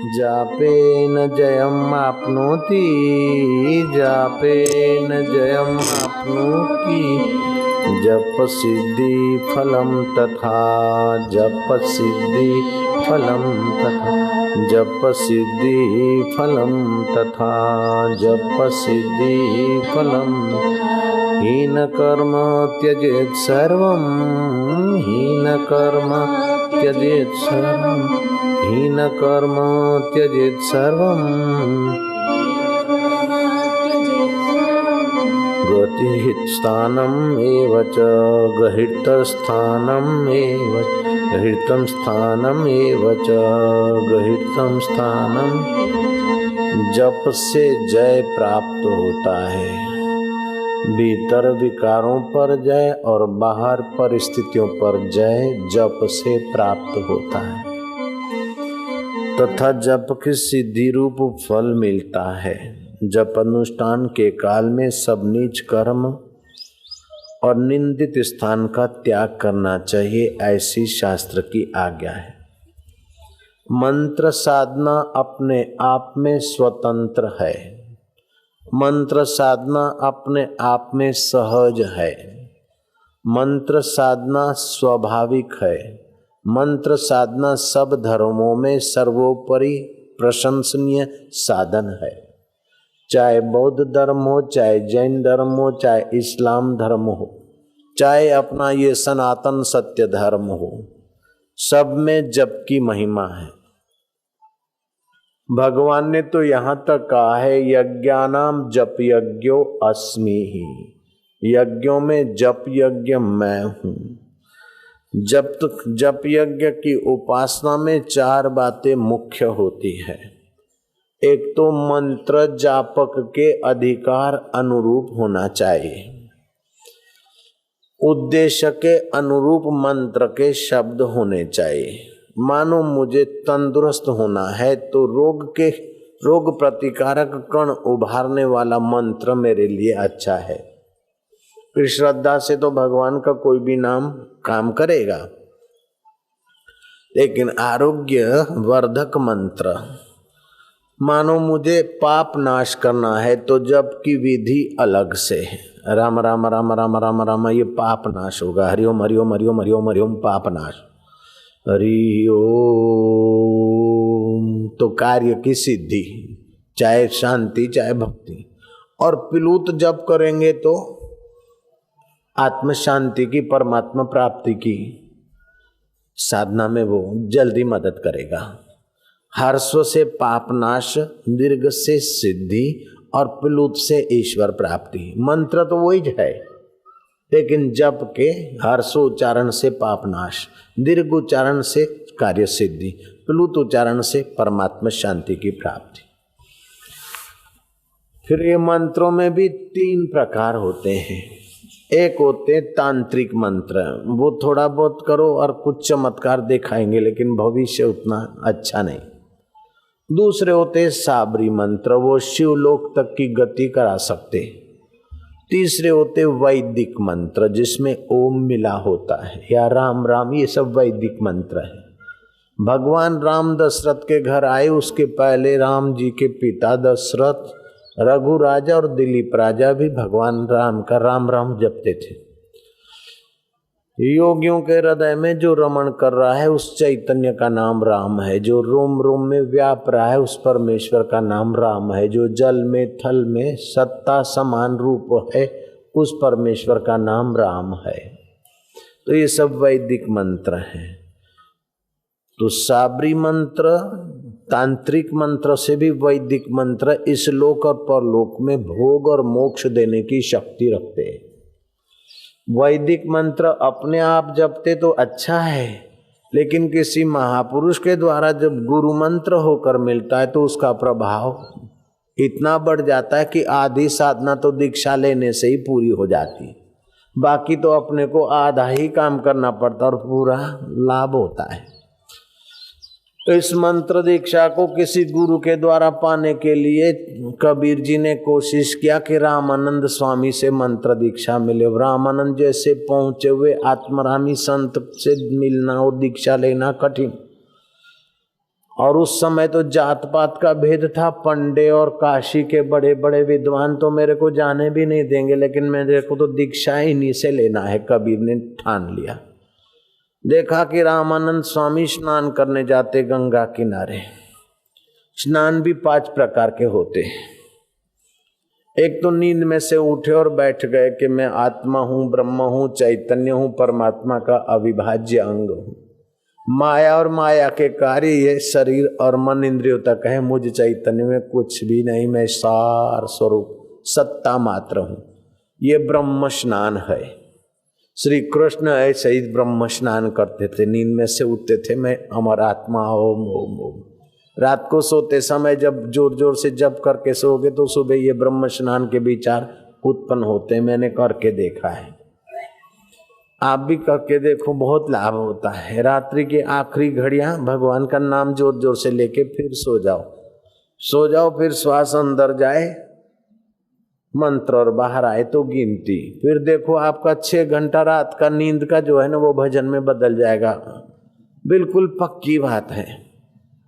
जापेन जयम् आप्नोति, जापेन जयम् आप्नोति, जप सिद्धि फलम तथा, जप सिद्धि फलम तथा, जप सिद्धि फलम तथा, जप सिद्धि फलम। हीन कर्म त्यजेत् सर्वं, हीन कर्म त्यजेत् सर्वं, हीन कर्म त्यजेत् सर्वं, गतिस्थानम् एव च, गहितस्थानम् एव, गहितं स्थानम् एव च, गहितं स्थानम्। जप से जय प्राप्त होता है, भीतर विकारों पर जय और बाहर परिस्थितियों पर जय जप से प्राप्त होता है, तथा जप की सिद्धि रूप फल मिलता है। जप अनुष्ठान के काल में सब नीच कर्म और निंदित स्थान का त्याग करना चाहिए, ऐसी शास्त्र की आज्ञा है। मंत्र साधना अपने आप में स्वतंत्र है, मंत्र साधना अपने आप में सहज है, मंत्र साधना स्वाभाविक है, मंत्र साधना सब धर्मों में सर्वोपरि प्रशंसनीय साधन है। चाहे बौद्ध धर्म हो, चाहे जैन धर्म हो, चाहे इस्लाम धर्म हो, चाहे अपना ये सनातन सत्य धर्म हो, सब में जप की महिमा है। भगवान ने तो यहाँ तक कहा है, यज्ञानाम जप यज्ञो अस्मि ही, यज्ञों में जप यज्ञ मैं हूँ। जप यज्ञ की उपासना में चार बातें मुख्य होती है। एक तो मंत्र जापक के अधिकार अनुरूप होना चाहिए, उद्देश्य के अनुरूप मंत्र के शब्द होने चाहिए। मानो मुझे तंदुरुस्त होना है तो रोग प्रतिकारक कण उभारने वाला मंत्र मेरे लिए अच्छा है। फिर श्रद्धा से तो भगवान का कोई भी नाम काम करेगा, लेकिन आरोग्य वर्धक मंत्र, मानो मुझे पाप नाश करना है तो जप की विधि अलग से है। राम राम राम राम राम राम, ये पाप नाश होगा। हरिओम हरिओम हरिओम हरिओम हरिओम, पाप नाश। हरिओम तो कार्य की सिद्धि, चाहे शांति चाहे भक्ति। और पिलूत जप करेंगे तो आत्म शांति की, परमात्मा प्राप्ति की साधना में वो जल्दी मदद करेगा। हर्स्व से पाप नाश, दीर्घ से सिद्धि और प्लुत से ईश्वर प्राप्ति। मंत्र तो वही है, लेकिन जप के हर्षो उच्चारण से पाप नाश, दीर्घ उच्चारण से कार्य सिद्धि, प्लुत उच्चारण से परमात्मा शांति की प्राप्ति। फिर ये मंत्रों में भी तीन प्रकार होते हैं। एक होते तांत्रिक मंत्र, वो थोड़ा बहुत करो और कुछ चमत्कार दिखाएंगे, लेकिन भविष्य उतना अच्छा नहीं। दूसरे होते साबरी मंत्र, वो शिवलोक तक की गति करा सकते। तीसरे होते वैदिक मंत्र, जिसमें ओम मिला होता है, या राम राम, ये सब वैदिक मंत्र है। भगवान राम दशरथ के घर आए, उसके पहले राम जी के पिता दशरथ, रघु राजा और दिलीप राजा भी भगवान राम का राम राम जपते थे। योगियों के हृदय में जो रमण कर रहा है उस चैतन्य का नाम राम है, जो रोम रोम में व्याप रहा है उस परमेश्वर का नाम राम है, जो जल में थल में सत्ता समान रूप है उस परमेश्वर का नाम राम है। तो ये सब वैदिक मंत्र हैं। तो साबरी मंत्र, तांत्रिक मंत्र से भी वैदिक मंत्र इस लोक और परलोक में भोग और मोक्ष देने की शक्ति रखते हैं। वैदिक मंत्र अपने आप जपते तो अच्छा है, लेकिन किसी महापुरुष के द्वारा जब गुरु मंत्र होकर मिलता है तो उसका प्रभाव इतना बढ़ जाता है कि आधी साधना तो दीक्षा लेने से ही पूरी हो जाती, बाकी तो अपने को आधा ही काम करना पड़ता और पूरा लाभ होता है। तो इस मंत्र दीक्षा को किसी गुरु के द्वारा पाने के लिए कबीर जी ने कोशिश किया कि रामानंद स्वामी से मंत्र दीक्षा मिले। रामानंद जैसे पहुंचे हुए आत्मरामी संत से मिलना और दीक्षा लेना कठिन, और उस समय तो जात पात का भेद था। पंडे और काशी के बड़े बड़े विद्वान तो मेरे को जाने भी नहीं देंगे, लेकिन मेरे को तो दीक्षा इन्हीं से लेना है। कबीर ने ठान लिया। देखा कि रामानंद स्वामी स्नान करने जाते गंगा किनारे। स्नान भी 5 प्रकार के होते। एक तो नींद में से उठे और बैठ गए कि मैं आत्मा हूँ, ब्रह्म हूँ, चैतन्य हूँ, परमात्मा का अविभाज्य अंग हूँ। माया और माया के कार्य ये शरीर और मन इंद्रियों तक है। मुझ चैतन्य में कुछ भी नहीं, मैं सार स्वरूप सत्ता मात्र हूँ। ये ब्रह्म स्नान है। श्री कृष्ण ऐसे ही ब्रह्म स्नान करते थे। नींद में से उठते थे, मैं अमर आत्मा ओम ओम ओम। रात को सोते समय जब जोर जोर से जप करके सोओगे तो सुबह ये ब्रह्म स्नान के विचार उत्पन्न होते हैं। मैंने करके देखा है, आप भी करके देखो, बहुत लाभ होता है। रात्रि की आखिरी घड़ियां भगवान का नाम जोर जोर से लेके फिर सो जाओ। फिर श्वास अंदर जाए, मंत्र और बाहर आए तो गिनती। फिर देखो आपका 6 घंटा रात का नींद का जो है ना वो भजन में बदल जाएगा। बिल्कुल पक्की बात है।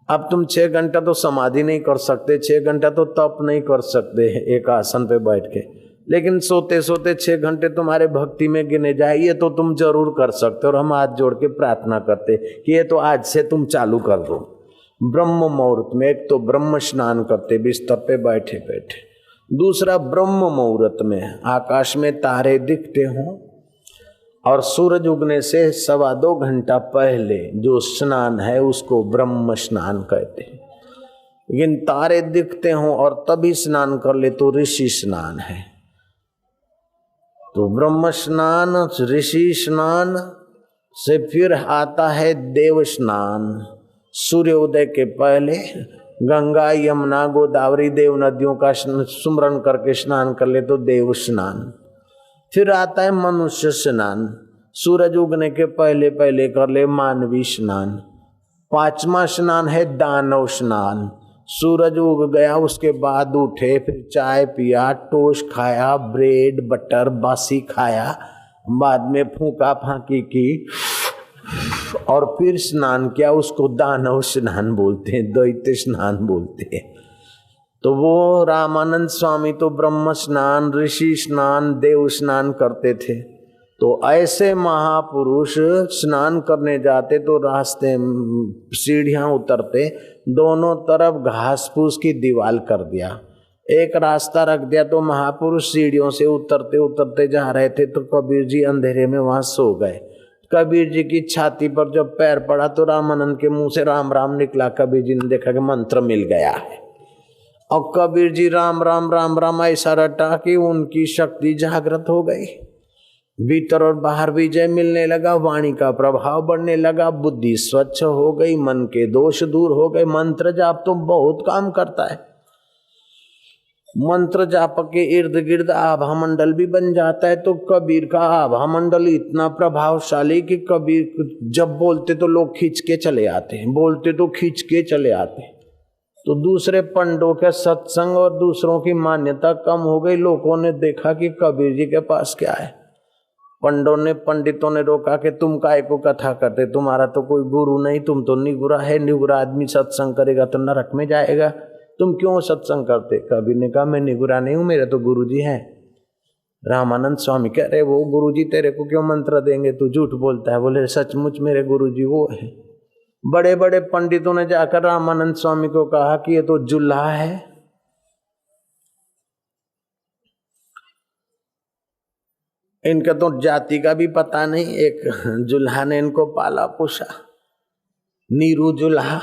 अब तुम 6 घंटा तो समाधि नहीं कर सकते, 6 घंटा तो तप नहीं कर सकते एक आसन पे बैठ के, लेकिन सोते सोते 6 घंटे तुम्हारे भक्ति में गिने जाए, ये तो तुम जरूर कर सकते। और हम हाथ जोड़ के प्रार्थना करते कि ये तो आज से तुम चालू कर दो। ब्रह्म मुहूर्त में एक तो ब्रह्म स्नान करते बिस्तर पे बैठे बैठे, दूसरा ब्रह्म मुहूर्त में आकाश में तारे दिखते हों और सूरज उगने से 2.25 घंटा पहले जो स्नान है उसको ब्रह्म स्नान कहते हैं। लेकिन तारे दिखते हों और तभी स्नान कर ले तो ऋषि स्नान है। तो ब्रह्म स्नान, ऋषि स्नान से फिर आता है देव स्नान। सूर्योदय के पहले गंगा, यमुना, गोदावरी, देव नदियों का सुमरन करके स्नान कर ले तो देव स्नान। फिर आता है मनुष्य स्नान, सूरज उगने के पहले पहले कर ले मानवी स्नान। 5वां स्नान है दानव स्नान। सूरज उग गया उसके बाद उठे, फिर चाय पिया, टोस्ट खाया, ब्रेड बटर बासी खाया, बाद में फूका फाकी की और फिर स्नान किया, उसको दानव स्नान बोलते हैं, दैत्य स्नान बोलते हैं। तो वो रामानंद स्वामी तो ब्रह्म स्नान, ऋषि स्नान, देव स्नान करते थे। तो ऐसे महापुरुष स्नान करने जाते तो रास्ते सीढ़ियां उतरते, दोनों तरफ घास फूस की दीवार कर दिया, एक रास्ता रख दिया। तो महापुरुष सीढ़ियों से उतरते उतरते जा रहे थे तो कबीर जी अंधेरे में वहां सो गए। कबीर जी की छाती पर जब पैर पड़ा तो रामानंद के मुंह से राम राम निकला। कबीर जी ने देखा कि मंत्र मिल गया है और कबीर जी राम राम राम राम ऐसा रटा कि उनकी शक्ति जागृत हो गई। भीतर और बाहर विजय मिलने लगा, वाणी का प्रभाव बढ़ने लगा, बुद्धि स्वच्छ हो गई, मन के दोष दूर हो गए। मंत्र जाप तो बहुत काम करता है। मंत्र जाप के इर्द गिर्द आभा मंडल भी बन जाता है। तो कबीर का आभा मंडल इतना प्रभावशाली कि कबीर जब बोलते तो लोग खींच के चले आते हैं, बोलते तो खींच के चले आते हैं। तो दूसरे पंडों के सत्संग और दूसरों की मान्यता कम हो गई। लोगों ने देखा कि कबीर जी के पास क्या है। पंडितों ने रोका कि तुम काहे को कथा करते, तुम्हारा तो कोई गुरु नहीं, तुम तो निगुरा है, निगुरा आदमी सत्संग करेगा तो नरक में जाएगा, तुम क्यों सत्संग करते। कबीर ने कहा मैं निगुरा नहीं हूं, मेरे तो गुरुजी हैं। रामानंद स्वामी कह रहे वो गुरुजी तेरे को क्यों मंत्र देंगे, तू झूठ बोलता है। बोले सचमुच मेरे गुरुजी वो है। बड़े बड़े पंडितों ने जाकर रामानंद स्वामी को कहा कि ये तो जुल्हा है, इनका तो जाति का भी पता नहीं। एक जुल्हा ने इनको पाला पोसा, नीरू जुल्हा,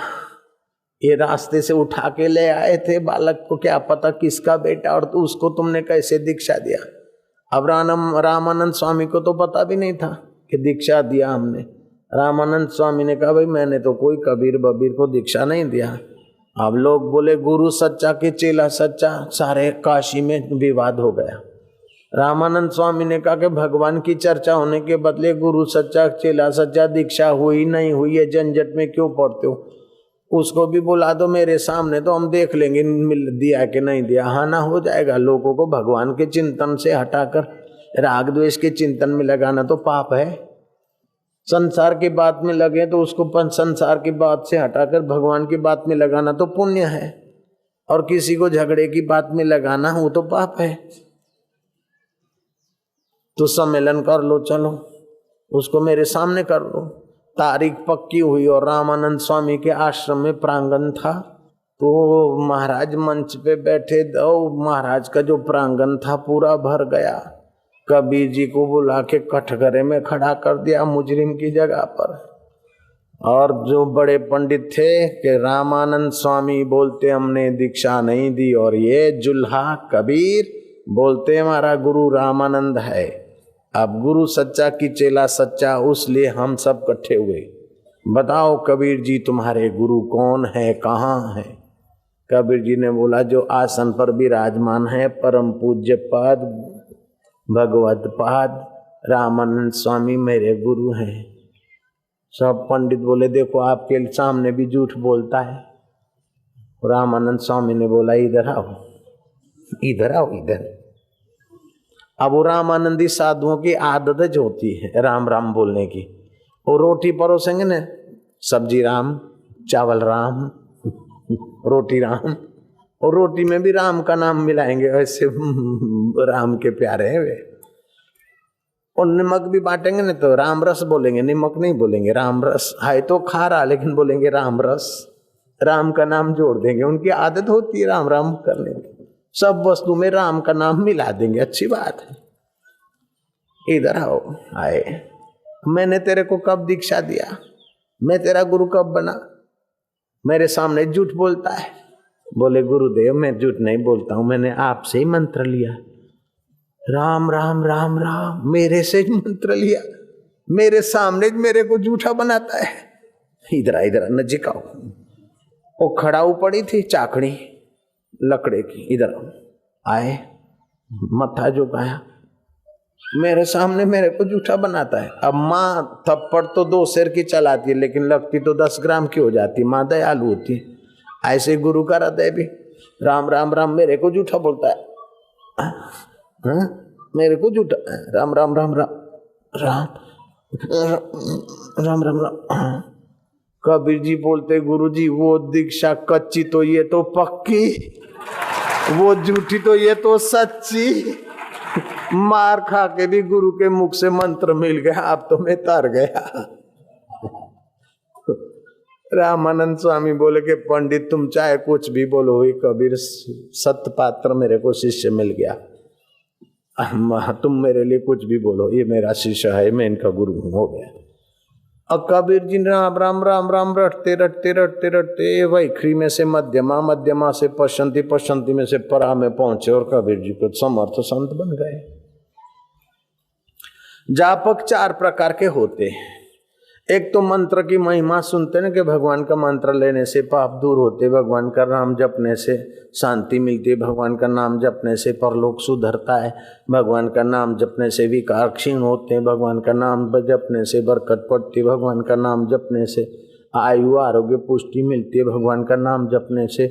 ये रास्ते से उठा के ले आए थे बालक को, क्या पता किसका बेटा, और तो उसको तुमने कैसे दीक्षा दिया। अब रामानंद स्वामी को तो पता भी नहीं था कि दीक्षा दिया हमने। रामानंद स्वामी ने कहा भाई मैंने तो कोई कबीर बबीर को दीक्षा नहीं दिया। अब लोग बोले गुरु सच्चा कि चेला सच्चा, सारे काशी में विवाद हो गया। रामानंद स्वामी ने कहा कि भगवान की चर्चा होने के बदले गुरु सच्चा चेला सच्चा, दीक्षा हुई नहीं हुई है झंझट में क्यों पड़ते हो। उसको भी बुला दो मेरे सामने तो हम देख लेंगे मिल दिया कि नहीं दिया। हाँ ना हो जाएगा। लोगों को भगवान के चिंतन से हटाकर राग द्वेष के चिंतन में लगाना तो पाप है। संसार की बात में लगे तो उसको संसार की बात से हटाकर भगवान की बात में लगाना तो पुण्य है, और किसी को झगड़े की बात में लगाना वो तो पाप है। तो सम्मेलन कर लो, चलो उसको मेरे सामने कर लो। तारीख पक्की हुई और रामानंद स्वामी के आश्रम में प्रांगण था, तो महाराज मंच पे बैठे, तो महाराज का जो प्रांगण था पूरा भर गया। कबीर जी को बुला के कटघरे में खड़ा कर दिया मुजरिम की जगह पर। और जो बड़े पंडित थे कि रामानंद स्वामी बोलते हमने दीक्षा नहीं दी, और ये जुल्हा कबीर बोलते हमारा गुरु रामानंद है। अब गुरु सच्चा की चेला सच्चा, उसलिए हम सब इकट्ठे हुए। बताओ कबीर जी तुम्हारे गुरु कौन है, कहाँ है? कबीर जी ने बोला जो आसन पर विराजमान है, परम पूज्य पद भगवत पाद रामानंद स्वामी मेरे गुरु हैं। सब पंडित बोले देखो आपके सामने भी झूठ बोलता है। रामानंद स्वामी ने बोला इधर आओ, इधर आओ, इधर। अब वो रामानंदी साधुओं की आदत जो होती है राम राम बोलने की, वो रोटी परोसेंगे न, सब्जी राम, चावल राम, रोटी राम, और रोटी में भी राम का नाम मिलाएंगे, ऐसे राम के प्यारे हैं वे। और नमक भी बांटेंगे ना तो राम रस बोलेंगे, नमक नहीं बोलेंगे, राम रस है तो खारा, लेकिन बोलेंगे राम रस, राम का नाम जोड़ देंगे। उनकी आदत होती है राम राम करने की, सब वस्तु में राम का नाम मिला देंगे, अच्छी बात है। इधर आओ, आए। मैंने तेरे को कब दीक्षा दिया, मैं तेरा गुरु कब बना? मेरे सामने झूठ बोलता है। बोले गुरुदेव मैं झूठ नहीं बोलता हूं, मैंने आपसे ही मंत्र लिया, राम राम राम राम, मेरे से ही मंत्र लिया, मेरे सामने मेरे को झूठा बनाता है। इधर इधर नजीक आओ। वो खड़ाऊ पड़ी थी चाकड़ी लकड़े की, इधर आए, मत्था झुकाया, मेरे सामने मेरे को झूठा बनाता है। अब माँ थप्पड़ तो 2 शेर की चलाती है, लेकिन लगती तो 10 ग्राम की हो जाती। माँ दयालु होती है। ऐसे गुरु का हृदय भी राम राम राम मेरे को झूठा बोलता है, हाँ? मेरे को झूठा, राम राम राम राम राम राम राम राम। कबीर जी बोलते गुरु जी वो दीक्षा कच्ची तो ये तो पक्की, वो झूठी तो ये तो सच्ची। मार खा के भी गुरु के मुख से मंत्र मिल गया, अब तो मैं तर गया। रामानंद स्वामी बोले कि पंडित तुम चाहे कुछ भी बोलो, ही कबीर सत्य पात्र मेरे को शिष्य मिल गया, तुम मेरे लिए कुछ भी बोलो, ये मेरा शिष्य है, मैं इनका गुरु हूं, हो गया। अब कबीर जी राम राम राम राम रटते रटते रटते रटते वैखरी में से मध्यमा, मध्यमा से पशंती, पशंती में से परा में पहुंचे और कबीर जी को समर्थ संत बन गए। जापक 4 प्रकार के होते हैं। एक तो मंत्र की महिमा सुनते ना कि भगवान का मंत्र लेने से पाप दूर होते, भगवान का नाम जपने से शांति मिलती है, भगवान का नाम जपने से परलोक सुधरता है, भगवान का नाम जपने से विकार क्षीण होते हैं, भगवान का नाम जपने से बरकत पड़ती है, भगवान का नाम जपने से आयु आरोग्य पुष्टि मिलती है, भगवान का नाम जपने से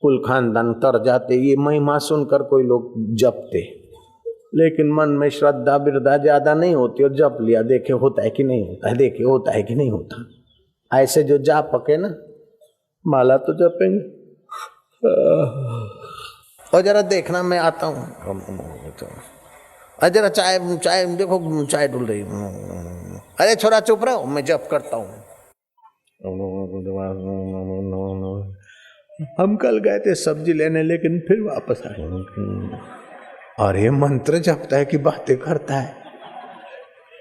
कुल खानदान तर जाते। ये महिमा सुनकर कोई लोग जपते, लेकिन मन में श्रद्धा बिरधा ज्यादा नहीं होती, और जप लिया, देखे होता है कि नहीं होता है, देखे होता है कि नहीं होता। ऐसे जो जापक है ना, माला तो जपेंगे, और जरा देखना मैं आता हूँ, जरा चाय चाय देखो, चाय डुल रही, अरे छोरा चुप रहो, मैं जप करता हूँ। हम कल गए थे सब्जी लेने, लेकिन फिर वापस आए। और ये मंत्र जपता है कि बातें करता है,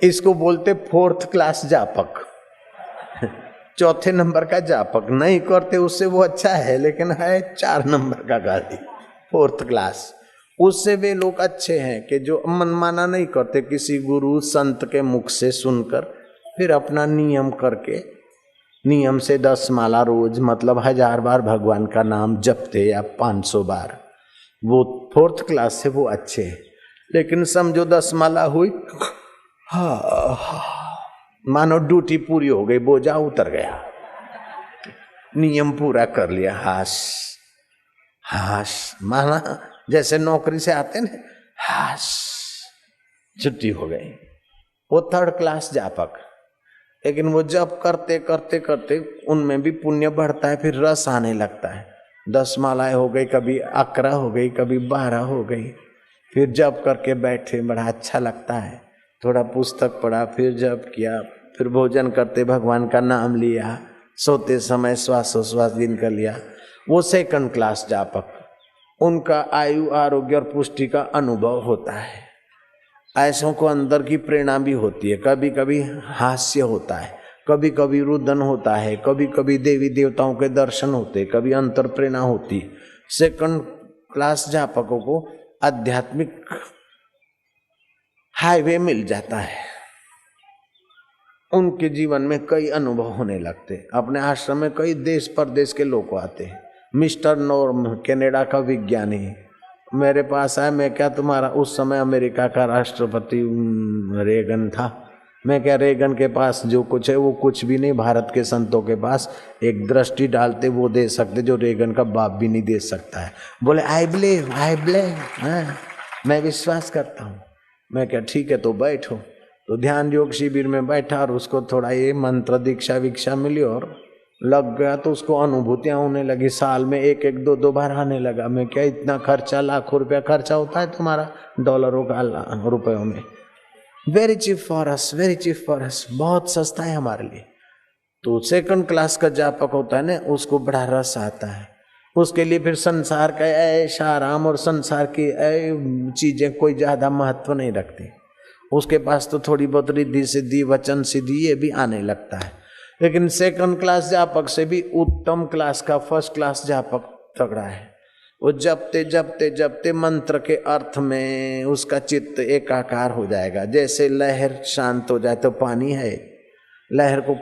इसको बोलते 4th क्लास जापक, 4थे नंबर का जापक। नहीं करते उससे वो अच्छा है, लेकिन है 4 नंबर का गाली, 4th क्लास। उससे वे लोग अच्छे हैं कि जो मनमाना नहीं करते, किसी गुरु संत के मुख से सुनकर फिर अपना नियम करके, नियम से 10 माला रोज, मतलब 1000 बार भगवान का नाम जपते या 500 बार, वो 4th क्लास से वो अच्छे। लेकिन समझो 10 माला हुई, मानो ड्यूटी पूरी हो गई, बोझा उतर गया, नियम पूरा कर लिया, हाश हाश, माना जैसे नौकरी से आते ना, हाश छुट्टी हो गई, वो थर्ड क्लास जापक, लेकिन वो जप करते करते करते उनमें भी पुण्य बढ़ता है, फिर रस आने लगता है। 10 मालाएं हो गई, कभी 11 हो गई, कभी 12 हो गई, फिर जप करके बैठे, बड़ा अच्छा लगता है। थोड़ा पुस्तक पढ़ा, फिर जप किया, फिर भोजन करते भगवान का नाम लिया, सोते समय श्वासोश्वास गिनकर लिया। वो सेकंड क्लास जापक, उनका आयु आरोग्य और पुष्टि का अनुभव होता है। ऐसों को अंदर की प्रेरणा भी होती है, कभी कभी हास्य होता है, कभी कभी रुदन होता है, कभी कभी देवी देवताओं के दर्शन होते, कभी अंतर प्रेरणा होती। सेकंड क्लास जापकों को आध्यात्मिक हाईवे मिल जाता है, उनके जीवन में कई अनुभव होने लगते। अपने आश्रम में कई देश परदेश के लोग आते हैं। मिस्टर नॉर्म कनाडा का विज्ञानी मेरे पास आया। मैं क्या, तुम्हारा उस समय अमेरिका का राष्ट्रपति रेगन था। मैं क्या, रेगन के पास जो कुछ है वो कुछ भी नहीं, भारत के संतों के पास एक दृष्टि डालते वो दे सकते जो रेगन का बाप भी नहीं दे सकता है। बोले आई बिलीव, मैं विश्वास करता हूँ। मैं क्या, ठीक है तो बैठो। तो ध्यान योग शिविर में बैठा और उसको थोड़ा ये मंत्र दीक्षा विक्षा मिली और लग गया, तो उसको अनुभूतियां होने लगी। साल में 1-1, 2-2 बार आने लगा। मैं क्या, इतना खर्चा, लाखों रुपया खर्चा होता है तुम्हारा डॉलरों का, रुपयों में। Very cheap for us, very cheap for us, बहुत सस्ता है हमारे लिए। तो सेकंड क्लास का जापक होता है ना, उसको बड़ा रस आता है। उसके लिए फिर संसार का ऐश आराम और संसार की चीजें कोई ज्यादा महत्व नहीं रखती। उसके पास तो थोड़ी बहुत रिद्धि सिद्धि वचन सिद्धि ये भी आने लगता है। लेकिन सेकंड क्लास जापक से भी उत्तम क्लास का फर्स्ट क्लास जापक तगड़ा है। वो जपते जपते जपते मंत्र के अर्थ में उसका चित्त एकाकार हो जाएगा। जैसे लहर शांत हो जाए तो पानी है, लहर को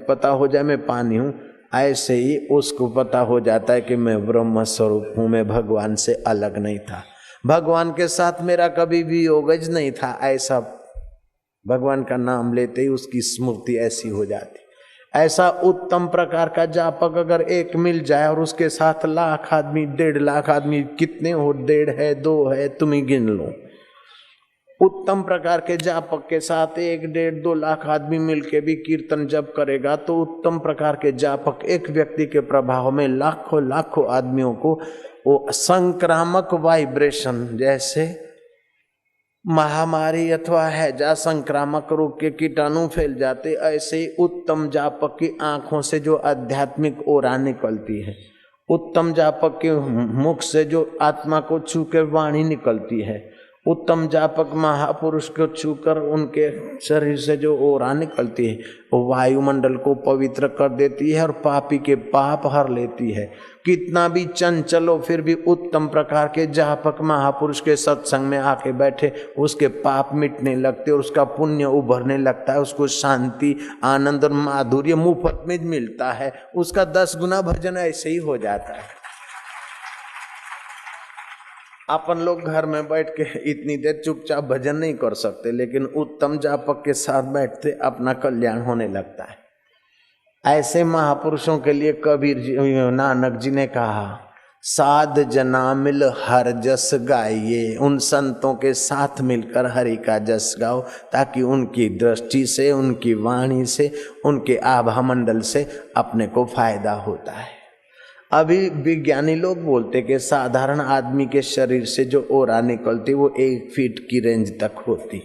पता हो जाए मैं पानी हूँ, ऐसे ही उसको पता हो जाता है कि मैं ब्रह्म स्वरूप हूँ, मैं भगवान से अलग नहीं था, भगवान के साथ मेरा कभी भी योगज नहीं था। ऐसा भगवान का नाम लेते ही उसकी स्मृति ऐसी हो जाती। ऐसा उत्तम प्रकार का जापक अगर एक मिल जाए और उसके साथ 1 लाख आदमी, 1.5 लाख आदमी, कितने हो, 1.5 है, 2 है, तुम ही गिन लो। उत्तम प्रकार के जापक के साथ 1, 1.5, 2 लाख आदमी मिलके भी कीर्तन जप करेगा तो उत्तम प्रकार के जापक एक व्यक्ति के प्रभाव में लाखों लाखों आदमियों को वो संक्रामक वाइब्रेशन, जैसे महामारी अथवा हैजा संक्रामक रोग के कीटाणु फैल जाते, ऐसे ही उत्तम जापक की आंखों से जो आध्यात्मिक ओरा निकलती है, उत्तम जापक के मुख से जो आत्मा को छूकर वाणी निकलती है, उत्तम जापक महापुरुष को छूकर उनके शरीर से जो ओरा निकलती है वो वायुमंडल को पवित्र कर देती है और पापी के पाप हर लेती है। कितना भी चंचल हो फिर भी उत्तम प्रकार के जापक महापुरुष के सत्संग में आके बैठे, उसके पाप मिटने लगते और उसका पुण्य उभरने लगता है। उसको शांति, आनंद और माधुर्य मुफ्त में मिलता है। उसका 10 गुना भजन ऐसे ही हो जाता है। अपन लोग घर में बैठ के इतनी देर चुपचाप भजन नहीं कर सकते, लेकिन उत्तम जापक के साथ बैठते अपना कल्याण होने लगता है। ऐसे महापुरुषों के लिए कबीर जी, नानक जी ने कहा, साध जना मिल हर जस गाइए। उन संतों के साथ मिलकर हरि का जस गाओ, ताकि उनकी दृष्टि से, उनकी वाणी से, उनके आभा मंडल से अपने को फायदा होता है। अभी विज्ञानी लोग बोलते कि साधारण आदमी के शरीर से जो ओरा निकलती वो 1 फीट की रेंज तक होती,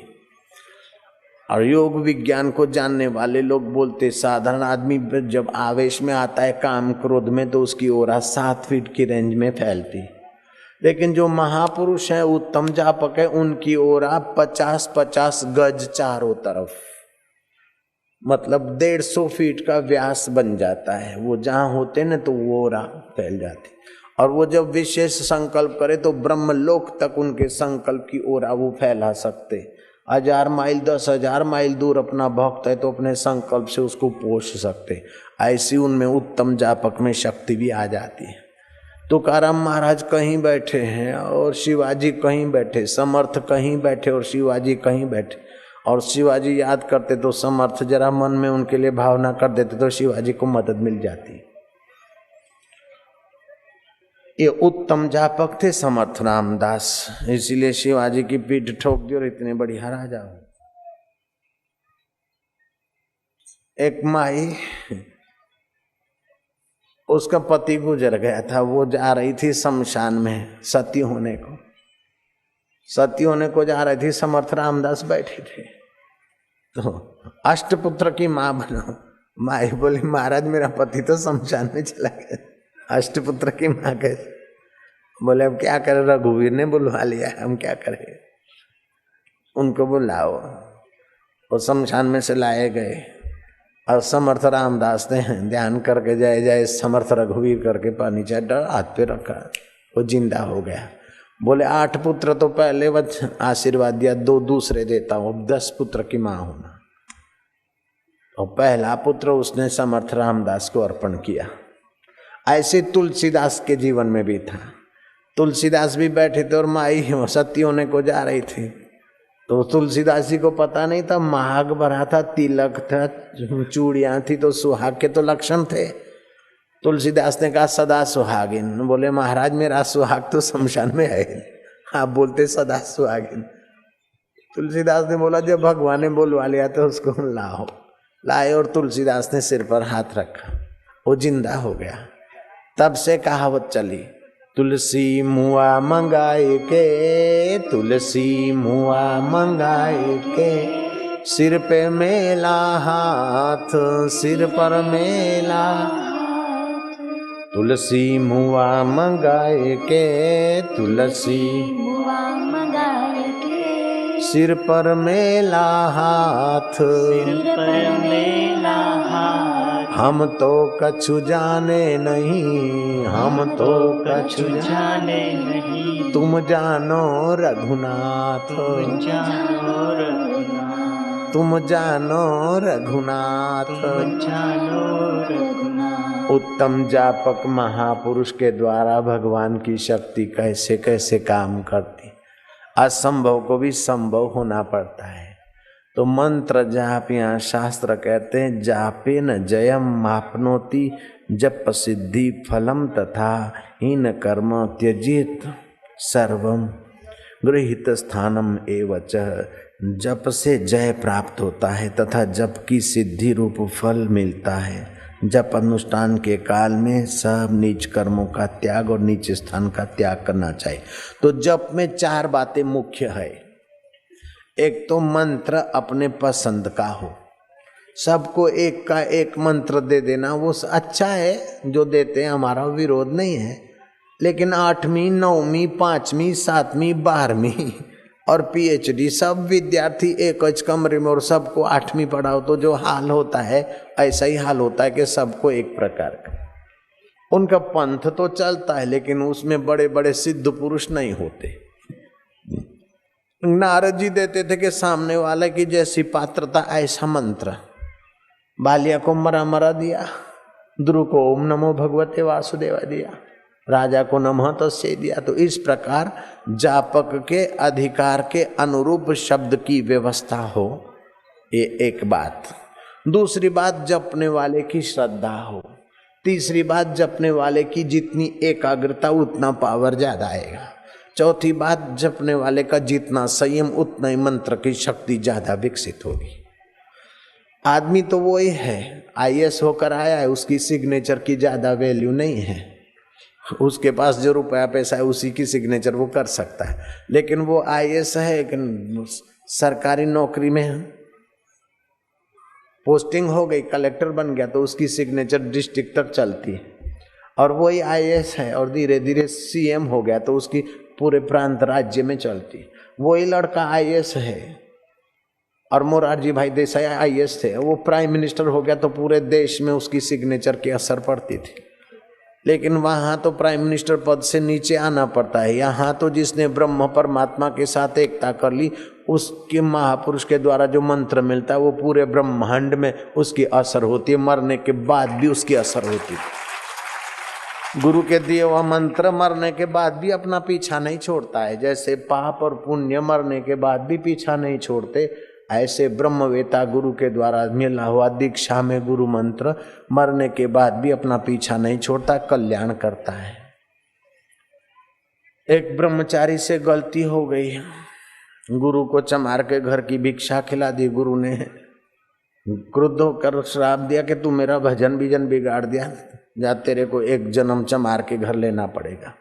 और योग विज्ञान को जानने वाले लोग बोलते साधारण आदमी जब आवेश में आता है, काम क्रोध में, तो उसकी ओरा 7 फीट की रेंज में फैलती। लेकिन जो महापुरुष हैं, उत्तम जापक है, उनकी ओरा 50-50 गज चारों तरफ, मतलब 150 फीट का व्यास बन जाता है। वो जहाँ होते न तो वो ओरा फैल जाती, और वो जब विशेष संकल्प करे तो ब्रह्मलोक तक उनके संकल्प की ओरा वो फैला सकते। 1000 माइल 10,000 माइल दूर अपना भक्त है तो अपने संकल्प से उसको पोष सकते। ऐसी उनमें उत्तम जापक में शक्ति भी आ जाती है। तुकाराम महाराज कहीं बैठे हैं और शिवाजी कहीं बैठे, समर्थ कहीं बैठे और शिवाजी कहीं बैठे, और शिवाजी याद करते तो समर्थ जरा मन में उनके लिए भावना कर देते तो शिवाजी को मदद मिल जाती। ये उत्तम जापक थे समर्थ रामदास, इसीलिए शिवाजी की पीठ ठोक दी और इतने बढ़िया राजा हो। एक माई, उसका पति गुजर गया था, वो जा रही थी शमशान में सती होने को, सती होने को जा रही थी। समर्थ रामदास बैठे थे, तो अष्टपुत्र की माँ बनो। माई बोली महाराज मेरा पति तो शमशान में चला गया। अष्टपुत्र की माँ कैसे? बोले अब क्या करें, रघुवीर ने बुलवा लिया, हम क्या करें, उनको बुलाओ। वो शमशान में से लाए गए और समर्थ रामदास ने ध्यान करके जय जय समर्थ रघुवीर करके पानी चाटा हाथ पे रखा, वो जिंदा हो गया। बोले 8 पुत्र तो पहले वह आशीर्वाद दिया, 2 दूसरे देता हूँ, अब 10 पुत्र की माँ होना। और पहला पुत्र उसने समर्थ रामदास को अर्पण किया। ऐसे तुलसीदास के जीवन में भी था। तुलसीदास भी बैठे थे और माई सती होने को जा रही थी, तो तुलसीदास जी को पता नहीं था, महाग भरा था, तिलक था, चूड़ियां थी, तो सुहाग के तो लक्षण थे। तुलसीदास ने कहा सदा सुहागिन। बोले महाराज मेरा सुहाग तो शमशान में है, आप बोलते सदा सुहागिन। तुलसीदास ने बोला जब भगवान ने बुलवा लिया तो उसको लाओ। लाए और तुलसीदास ने सिर पर हाथ रखा, वो जिंदा हो गया। तब से कहावत चली, तुलसी मुआ मंगाए के, तुलसी मुआ मंगाए के, सिर पे मेला हाथ, सिर पर मेला। तुलसी मुआ मंगाए के, तुलसी मुआ मंगाए के, सिर पर मेला हाथ, सिर पर मेला हाथ। हम तो कछु जाने नहीं, हम तो कछु जाने नहीं, तुम जानो रघुनाथ, तुम जानो रघुनाथ, तुम जानो रघुनाथ, तुम जानो रघुनाथ। उत्तम जापक महापुरुष के द्वारा भगवान की शक्ति कैसे कैसे काम करती। असंभव को भी संभव होना पड़ता है। तो मंत्र जाप, यहाँ शास्त्र कहते हैं जापे न जयम मापनोति, जप सिद्धि फलम तथा हीन कर्म त्यजित सर्वम गृहीत स्थानम एवच। जप से जय प्राप्त होता है तथा जप की सिद्धि रूप फल मिलता है। जप अनुष्ठान के काल में सब नीच कर्मों का त्याग और नीच स्थान का त्याग करना चाहिए। तो जप में 4 बातें मुख्य है। एक तो मंत्र अपने पसंद का हो, सबको एक का एक मंत्र दे देना वो अच्छा है, जो देते हैं हमारा विरोध नहीं है। लेकिन 8वीं 9वीं 5वीं 7वीं 12वीं और PhD सब विद्यार्थी एक कमरे में और सबको 8वीं पढ़ाओ तो जो हाल होता है ऐसा ही हाल होता है कि सबको एक प्रकार का। उनका पंथ तो चलता है लेकिन उसमें बड़े बड़े सिद्ध पुरुष नहीं होते। नारद जी देते थे कि सामने वाले की जैसी पात्रता ऐसा मंत्र। बालिया को मरा मरा दिया, ध्रुव को ओम नमो भगवते वासुदेवा दिया, राजा को नमः तस्यै दिया। तो इस प्रकार जापक के अधिकार के अनुरूप शब्द की व्यवस्था हो, ये एक बात। दूसरी बात जपने वाले की श्रद्धा हो। तीसरी बात जपने वाले की जितनी एकाग्रता उतना पावर ज्यादा आएगा। चौथी बात जपने वाले का जितना संयम उतना ही मंत्र की शक्ति ज्यादा विकसित होगी। आदमी तो वो ही है, IAS होकर आया है, उसकी सिग्नेचर की ज्यादा वैल्यू नहीं है। उसके पास जो रुपया पैसा है उसी की सिग्नेचर वो कर सकता है। लेकिन वो IAS है, लेकिन सरकारी नौकरी में पोस्टिंग हो गई, कलेक्टर बन गया, तो उसकी सिग्नेचर डिस्ट्रिक्ट तक चलती है। और वही IAS है और धीरे धीरे CM हो गया तो उसकी पूरे प्रांत राज्य में चलती। वही लड़का IAS है और मोरारजी भाई देसाई IAS थे, वो प्राइम मिनिस्टर हो गया तो पूरे देश में उसकी सिग्नेचर की असर पड़ती थी। लेकिन वहां तो प्राइम मिनिस्टर पद से नीचे आना पड़ता है। यहाँ तो जिसने ब्रह्म परमात्मा के साथ एकता कर ली, उसके महापुरुष के द्वारा जो मंत्र मिलता है वो पूरे ब्रह्मांड में उसकी असर होती है, मरने के बाद भी उसकी असर होती है। गुरु के दिए हुआ मंत्र मरने के बाद भी अपना पीछा नहीं छोड़ता है। जैसे पाप और पुण्य मरने के बाद भी पीछा नहीं छोड़ते, ऐसे ब्रह्मवेता गुरु के द्वारा मिला हुआ दीक्षा में गुरु मंत्र मरने के बाद भी अपना पीछा नहीं छोड़ता, कल्याण करता है। एक ब्रह्मचारी से गलती हो गई, गुरु को चमार के घर की भिक्षा खिला दी गुरु ने। क्रुद्ध होकर श्राप दिया कि तू मेरा भजन बीजन बिगाड़ दिया, जा तेरे को एक जन्म चमार के घर लेना पड़ेगा।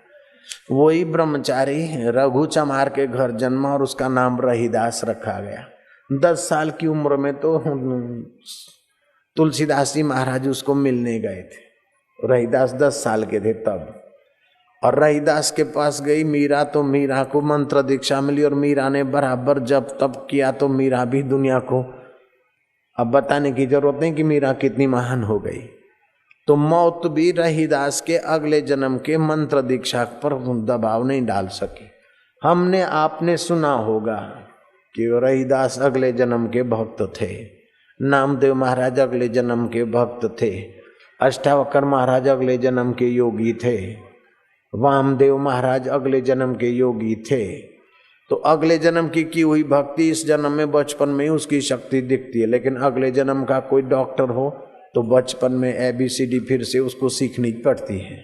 वही ब्रह्मचारी रघु चमार के घर जन्मा और उसका नाम रहीदास रखा गया। 10 साल की उम्र में तो तुलसीदास जी महाराज उसको मिलने गए थे। रहीदास 10 साल के थे तब, और रहीदास के पास गई मीरा, तो मीरा को मंत्र दीक्षा मिली और मीरा ने बराबर जब तब किया तो मीरा भी दुनिया को अब बताने की जरूरत नहीं कि मीरा कितनी महान हो गई। तो मौत भी रहीदास के अगले जन्म के मंत्र दीक्षा पर दबाव नहीं डाल सकी। हमने आपने सुना होगा कि रहीदास अगले जन्म के भक्त थे, नामदेव महाराज अगले जन्म के भक्त थे, अष्टावक्र महाराज अगले जन्म के योगी थे, वामदेव महाराज अगले जन्म के योगी थे। तो अगले जन्म की हुई भक्ति इस जन्म में बचपन में ही उसकी शक्ति दिखती है, लेकिन अगले जन्म का कोई डॉक्टर हो तो बचपन में ABCD फिर से उसको सीखनी पड़ती है,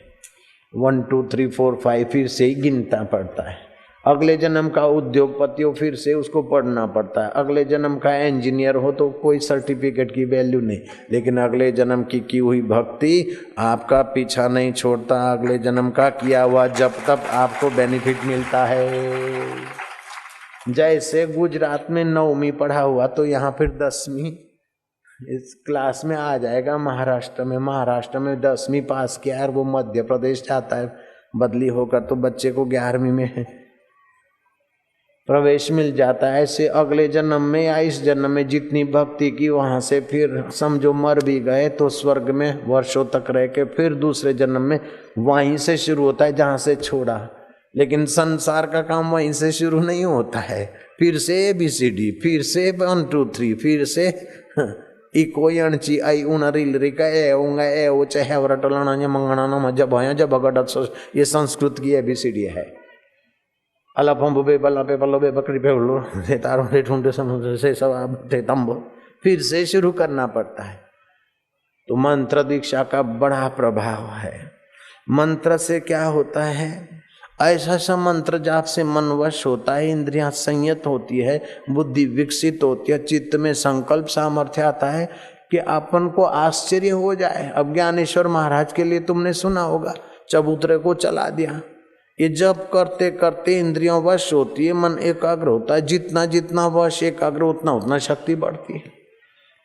1 2 3 4 5 फिर से ही गिनता पड़ता है। अगले जन्म का उद्योगपति हो फिर से उसको पढ़ना पड़ता है। अगले जन्म का इंजीनियर हो तो कोई सर्टिफिकेट की वैल्यू नहीं, लेकिन अगले जन्म की हुई भक्ति आपका पीछा नहीं छोड़ता। अगले जन्म का किया हुआ जब तब आपको बेनिफिट मिलता है। जैसे गुजरात में 9वीं पढ़ा हुआ तो यहाँ फिर 10वीं इस क्लास में आ जाएगा। महाराष्ट्र में 10वीं पास किया और वो मध्य प्रदेश जाता है बदली होकर, तो बच्चे को 11वीं में प्रवेश मिल जाता है। ऐसे अगले जन्म में या इस जन्म में जितनी भक्ति की, वहां से फिर समझो मर भी गए तो स्वर्ग में वर्षों तक रह के फिर दूसरे जन्म में वहीं से शुरू होता है जहां से छोड़ा। लेकिन संसार का काम वहीं से शुरू नहीं होता है, फिर से ABCD, फिर से 1 2 3, फिर से इको यणची आई उनरिल रिका ए उंगा ए ओ चाहे वरटलना या मंगना न जब आया जब अगडत, ये संस्कृत की ABCD है। अलफम बे बल्ला पे बल्लो बे बकरी पे उल्लू से तारों से ठुंडे समुद्र से सब थे तंबो, फिर से शुरू करना पड़ता है। तो मंत्र दीक्षा का बड़ा प्रभाव है। मंत्र से क्या होता है, ऐसा सा मंत्र जाप से मन वश होता है, इंद्रियां संयत होती है, बुद्धि विकसित होती है, चित्त में संकल्प सामर्थ्य आता है कि अपन को आश्चर्य हो जाए। अब ज्ञानेश्वर महाराज के लिए तुमने सुना होगा, चबूतरे को चला दिया। ये जब करते करते इंद्रियों वश होती है, मन एकाग्र होता है। जितना जितना वश एकाग्र उतना उतना शक्ति बढ़ती है।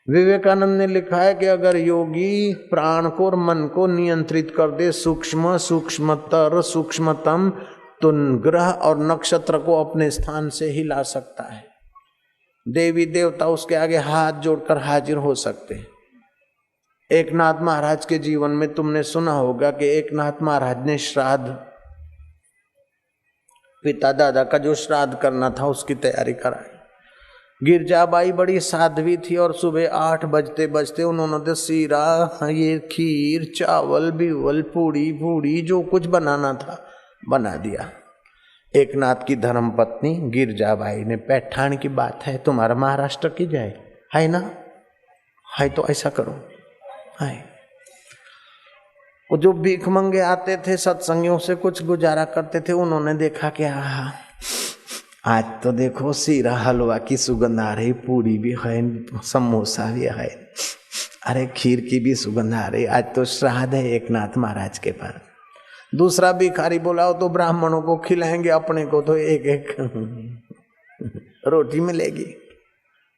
विवेकानंद ने लिखा है कि अगर योगी प्राण को और मन को नियंत्रित कर दे, सूक्ष्म सूक्ष्मतर सूक्ष्मतम, तो ग्रह और नक्षत्र को अपने स्थान से हिला सकता है। देवी देवता उसके आगे हाथ जोड़कर हाजिर हो सकते हैं। एकनाथ महाराज के जीवन में तुमने सुना होगा कि एकनाथ महाराज ने श्राद्ध, पिता दादा का जो श्राद्ध करना था उसकी तैयारी कराई। गिरजाबाई बड़ी साध्वी थी और सुबह 8 बजते बजते उन्होंने तो सीरा, ये खीर, चावल, बीवल, पूड़ी जो कुछ बनाना था बना दिया। एकनाथ की धर्मपत्नी गिरजाबाई ने, पैठान की बात है, तुम्हारा महाराष्ट्र की जाए है ना, है तो ऐसा करो है। वो जो भीख मंगे आते थे सत्संगियों से कुछ गुजारा करते थे, उन्होंने देखा कि आज तो देखो सीरा हलवा की सुगंध आ रही, पूड़ी भी है, समोसा भी है, अरे खीर की भी सुगंध आ रही, आज तो श्राद्ध है एकनाथ महाराज के पास। दूसरा भिखारी बोला तो ब्राह्मणों को खिलाएंगे, अपने को तो एक एक रोटी मिलेगी।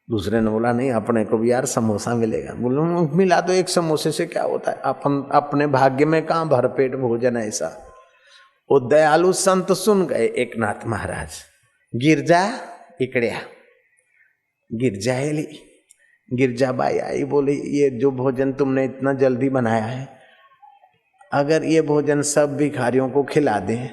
दूसरे ने बोला नहीं, अपने को भी यार समोसा मिलेगा। बोलो मिला तो एक समोसे से क्या होता है, अपन अपने भाग्य में कहाँ भरपेट भोजन ऐसा। वो दयालु संत सुन गए एकनाथ महाराज, गिरजा इकड़िया, गिरजा ली। गिरजाबाई आई, बोली ये जो भोजन तुमने इतना जल्दी बनाया है, अगर ये भोजन सब भिखारियों को खिला दें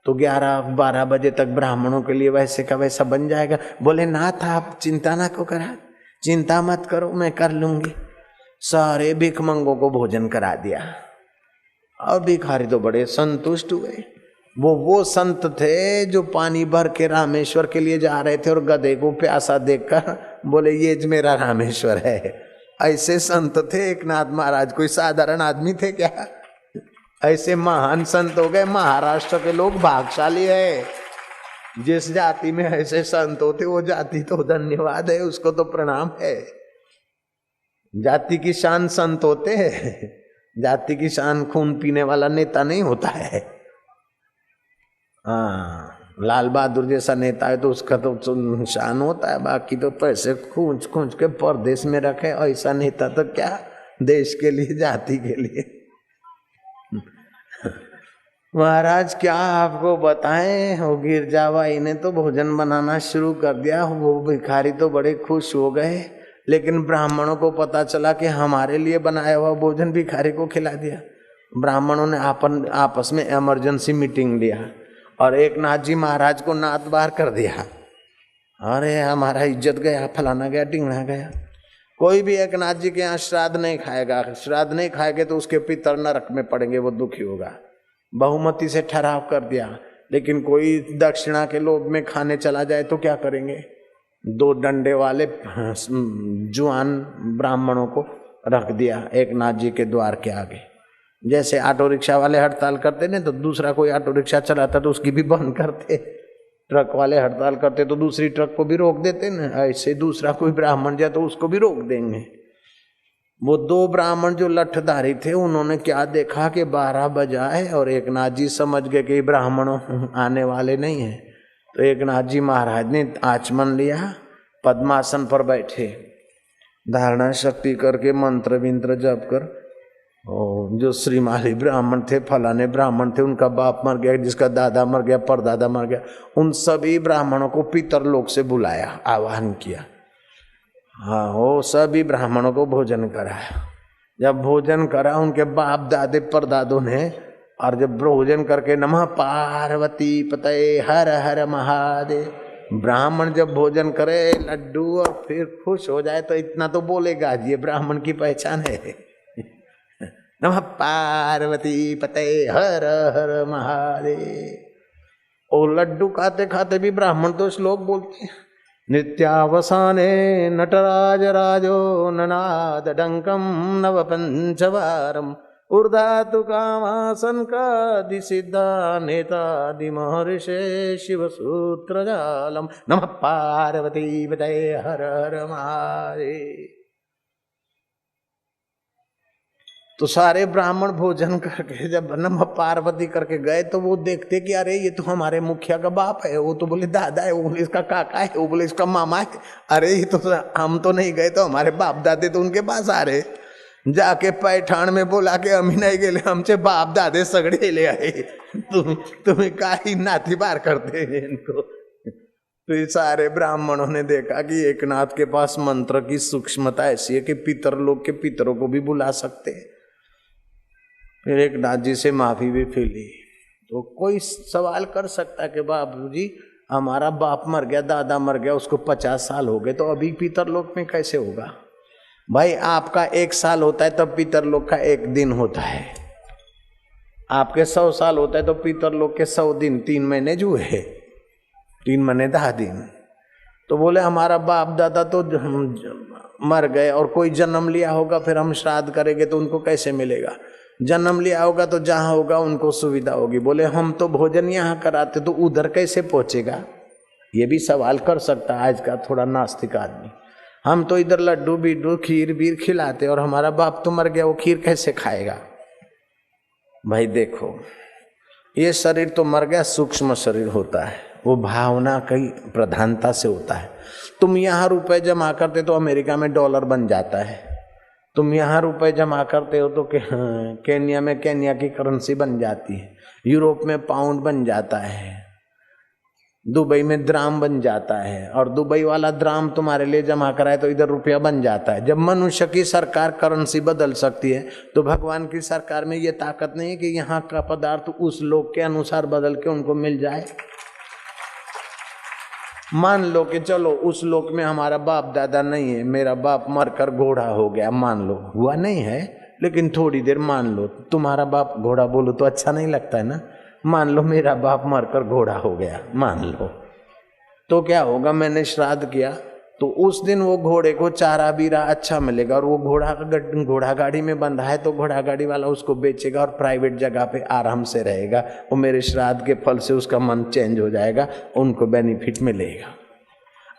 तो 11-12 बजे तक ब्राह्मणों के लिए वैसे का वैसा बन जाएगा। बोले नाथ आप चिंता ना को करा, चिंता मत करो, मैं कर लूंगी। सारे भिखमंगों को भोजन करा दिया और भिखारी तो बड़े संतुष्ट हुए। वो संत थे जो पानी भर के रामेश्वर के लिए जा रहे थे और गधे को प्यासा देखकर बोले ये मेरा रामेश्वर है। ऐसे संत थे एकनाथ महाराज, कोई साधारण आदमी थे क्या? ऐसे महान संत हो गए। महाराष्ट्र के लोग भाग्यशाली है, जिस जाति में ऐसे संत होते वो जाति तो धन्यवाद है, उसको तो प्रणाम है। जाति की शान संत होते हैं, जाति की शान खून पीने वाला नेता नहीं होता है। हाँ, लाल बहादुर जैसा नेता है तो उसका तो शान होता है, बाकी तो पैसे खूंच खूंच के परदेश में रखे। ऐसा नेता तो क्या देश के लिए, जाति के लिए। महाराज क्या आपको बताएं, वो गिरजाबाई ने तो भोजन बनाना शुरू कर दिया। वो भिखारी तो बड़े खुश हो गए, लेकिन ब्राह्मणों को पता चला कि हमारे लिए बनाया हुआ भोजन भिखारी को खिला दिया। ब्राह्मणों ने आपस में इमरजेंसी मीटिंग लिया और एक नाथ जी महाराज को नाथ बाहर कर दिया। अरे हमारा इज्जत गया, फलाना गया, ढिंगना गया। कोई भी एक नाथ जी के यहाँ श्राद्ध नहीं खाएगा, श्राद्ध नहीं खाएंगे तो उसके पितर नरक में पड़ेंगे, वो दुखी होगा। बहुमति से ठहराव कर दिया, लेकिन कोई दक्षिणा के लोभ में खाने चला जाए तो क्या करेंगे? 2 डंडे वाले जुआन ब्राह्मणों को रख दिया एक नाथ जी के द्वार के आगे। जैसे ऑटो रिक्शा वाले हड़ताल करते ना, तो दूसरा कोई ऑटो रिक्शा चलाता तो उसकी भी बंद करते। ट्रक वाले हड़ताल करते तो दूसरी ट्रक को भी रोक देते ना, ऐसे दूसरा कोई ब्राह्मण जाए तो उसको भी रोक देंगे। वो 2 ब्राह्मण जो लठधारी थे, उन्होंने क्या देखा कि 12 बजा है और एक नाथ जी समझ गए कि ब्राह्मण आने वाले नहीं है। तो एक नाथ जी महाराज ने आचमन लिया, पद्मासन पर बैठे, धारणा शक्ति करके मंत्र विंत्र जप कर, जो श्रीमाली ब्राह्मण थे, फलाने ब्राह्मण थे, उनका बाप मर गया, जिसका दादा मर गया, परदादा मर गया, उन सभी ब्राह्मणों को पितरलोक से बुलाया, आह्वान किया। हाँ, वो सभी ब्राह्मणों को भोजन कराया। जब भोजन करा उनके बाप दादे परदादों ने, और जब भोजन करके नमः पार्वती पतये हर हर महादेव, ब्राह्मण जब भोजन करे लड्डू और फिर खुश हो जाए तो इतना तो बोलेगा, ये ब्राह्मण की पहचान है। नमः पार्वती पतये हर हर महादेव। और लड्डू खाते खाते भी ब्राह्मण तो श्लोक बोलते हैं। नित्यावसाने नटराज राजो ननाद डंकम नव पंचवारम ऊर्धातु कामासन का दिसिद्धा नेतादि महर्षे शिव सूत्र जालम। नमः पार्वती पतये हर हर महादेव। तो सारे ब्राह्मण भोजन करके जब नमः पार्वती करके गए तो वो देखते कि अरे ये तो हमारे मुखिया का बाप है, वो तो बोले दादा है, वो बोले इसका काका है, वो बोले इसका मामा है। अरे ये तो हम तो नहीं गए, तो हमारे बाप दादे तो उनके पास आ रहे। जाके पैठान में बोला कि हम ही नहीं गेले, हमसे बाप दादे सगड़े ले आए, तुम्हें काहे नाती बार करते हैं इनको। तो ये सारे ब्राह्मणों ने देखा कि एक नाथ के पास मंत्र की सूक्ष्मता ऐसी है कि पितर लोग के पितरों को भी बुला सकते हैं। फिर एक नाथ जी से माफी भी ली। तो कोई सवाल कर सकता है कि बाबू जी हमारा बाप मर गया, दादा मर गया, उसको 50 साल हो गए, तो अभी पितर लोक में कैसे होगा? भाई आपका 1 साल होता है तब पितर लोक का 1 दिन होता है। आपके 100 साल होता है तो पितर लोक के 100 दिन 3 महीने जो है, 3 महीने 10 दिन। तो बोले हमारा बाप दादा तो मर गए और कोई जन्म लिया होगा, फिर हम श्राद्ध करेंगे तो उनको कैसे मिलेगा? जन्म लिया होगा तो जहाँ होगा उनको सुविधा होगी। बोले हम तो भोजन यहाँ कराते तो उधर कैसे पहुँचेगा? ये भी सवाल कर सकता है आज का थोड़ा नास्तिक आदमी। हम तो इधर लड्डू बिड्डू खीर बीर खिलाते और हमारा बाप तो मर गया, वो खीर कैसे खाएगा? भाई देखो, ये शरीर तो मर गया, सूक्ष्म शरीर होता है, वो भावना की प्रधानता से होता है। तुम यहाँ रुपए जमा करते तो अमेरिका में डॉलर बन जाता है, तुम यहाँ रुपए जमा करते हो तो केन्या में केन्या की करेंसी बन जाती है, यूरोप में पाउंड बन जाता है, दुबई में द्राम बन जाता है, और दुबई वाला द्राम तुम्हारे लिए जमा कराए तो इधर रुपया बन जाता है। जब मनुष्य की सरकार करेंसी बदल सकती है तो भगवान की सरकार में ये ताकत नहीं है कि यहाँ का पदार्थ उस लोक के अनुसार बदल के उनको मिल जाए। मान लो कि चलो उस लोक में हमारा बाप दादा नहीं है, मेरा बाप मरकर घोड़ा हो गया, मान लो हुआ नहीं है, लेकिन थोड़ी देर मान लो, तुम्हारा बाप घोड़ा बोलो तो अच्छा नहीं लगता है ना। मान लो मेरा बाप मरकर घोड़ा हो गया, मान लो, तो क्या होगा? मैंने श्राद्ध किया तो उस दिन वो घोड़े को चारा बीरा अच्छा मिलेगा, और वो घोड़ा गाड़ी में बंधा है तो घोड़ा गाड़ी वाला उसको बेचेगा और प्राइवेट जगह पे आराम से रहेगा। वो मेरे श्राद्ध के फल से उसका मन चेंज हो जाएगा, उनको बेनिफिट मिलेगा।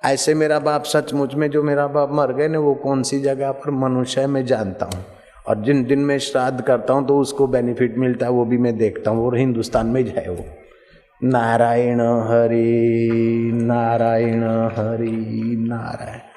ऐसे मेरा बाप सचमुच में, जो मेरा बाप मर गए ना, वो कौन सी जगह पर मनुष्य है मैं जानता हूँ, और जिन दिन में श्राद्ध करता हूँ तो उसको बेनिफिट मिलता है वो भी मैं देखता हूँ, और हिंदुस्तान में ही है वो। नारायण हरि नारायण हरि नारायण।